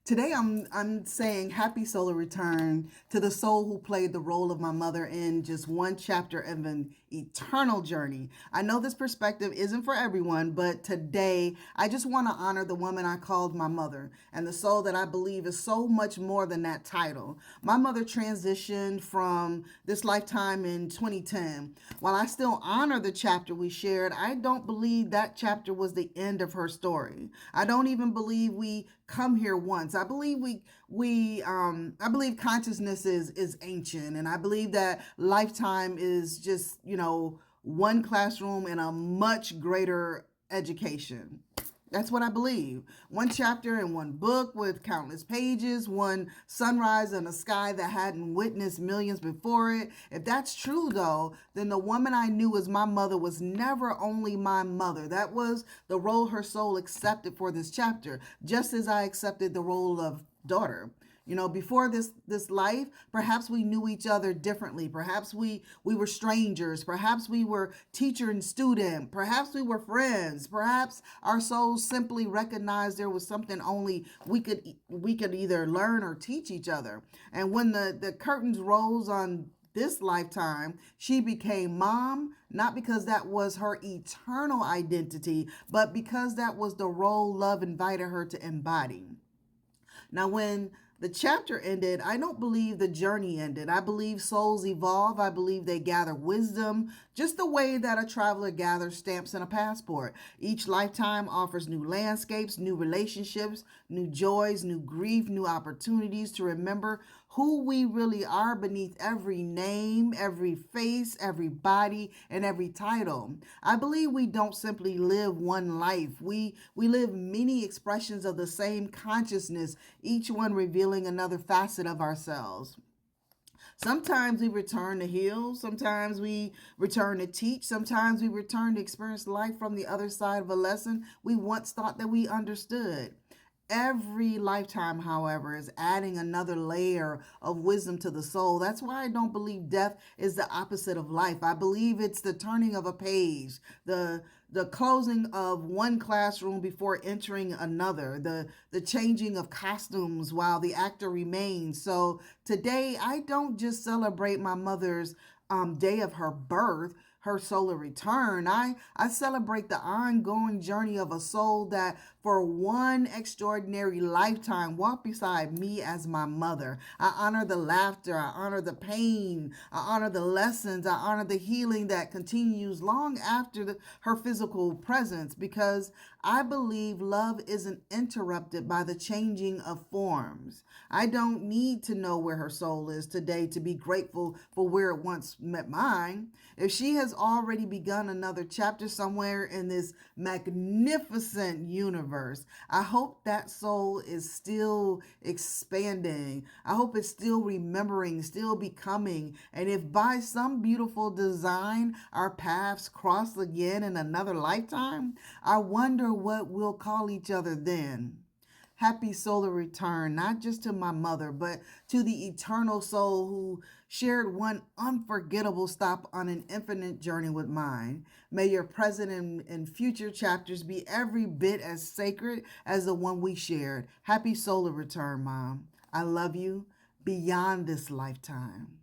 Today I'm saying happy solar return to the soul who played the role of my mother in just one chapter of an eternal journey. I know this perspective isn't for everyone, but today I just want to honor the woman I called my mother and the soul that I believe is so much more than that title. My mother transitioned from this lifetime in 2010. While I still honor the chapter we shared, I don't believe that chapter was the end of her story. I don't even believe we come here once. I believe I believe consciousness is ancient, and I believe that lifetime is just, one classroom in a much greater education. That's what I believe. One chapter in one book with countless pages, one sunrise in a sky that hadn't witnessed millions before it. If that's true, though, then the woman I knew as my mother was never only my mother. That was the role her soul accepted for this chapter, just as I accepted the role of daughter. Before this life, perhaps we knew each other differently. Perhaps we were strangers. Perhaps we were teacher and student. Perhaps we were friends. Perhaps our souls simply recognized there was something only we could either learn or teach each other. And when the curtains rose on this lifetime, she became mom, not because that was her eternal identity, but because that was the role love invited her to embody. Now, when the chapter ended, I don't believe the journey ended. I believe souls evolve. I believe they gather wisdom, just the way that a traveler gathers stamps in a passport. Each lifetime offers new landscapes, new relationships, new joys, new grief, new opportunities to remember who we really are beneath every name, every face, every body, and every title. I believe we don't simply live one life. We live many expressions of the same consciousness, each one revealing another facet of ourselves. Sometimes we return to heal. Sometimes we return to teach. Sometimes we return to experience life from the other side of a lesson we once thought that we understood. Every lifetime, however, is adding another layer of wisdom to the soul. That's why I don't believe death is the opposite of life. I believe it's the turning of a page, the closing of one classroom before entering another, the changing of costumes while the actor remains. So today, I don't just celebrate my mother's day of her birth, her solar return. I celebrate the ongoing journey of a soul that for one extraordinary lifetime walked beside me as my mother. I honor the laughter, I honor the pain, I honor the lessons, I honor the healing that continues long after her physical presence, because I believe love isn't interrupted by the changing of forms. I don't need to know where her soul is today to be grateful for where it once met mine. If she has already begun another chapter somewhere in this magnificent universe, I hope that soul is still expanding. I hope it's still remembering, still becoming. And if by some beautiful design our paths cross again in another lifetime, I wonder what we'll call each other then. Happy solar return, not just to my mother, but to the eternal soul who shared one unforgettable stop on an infinite journey with mine. May your present and future chapters be every bit as sacred as the one we shared. Happy solar return, Mom. I love you beyond this lifetime.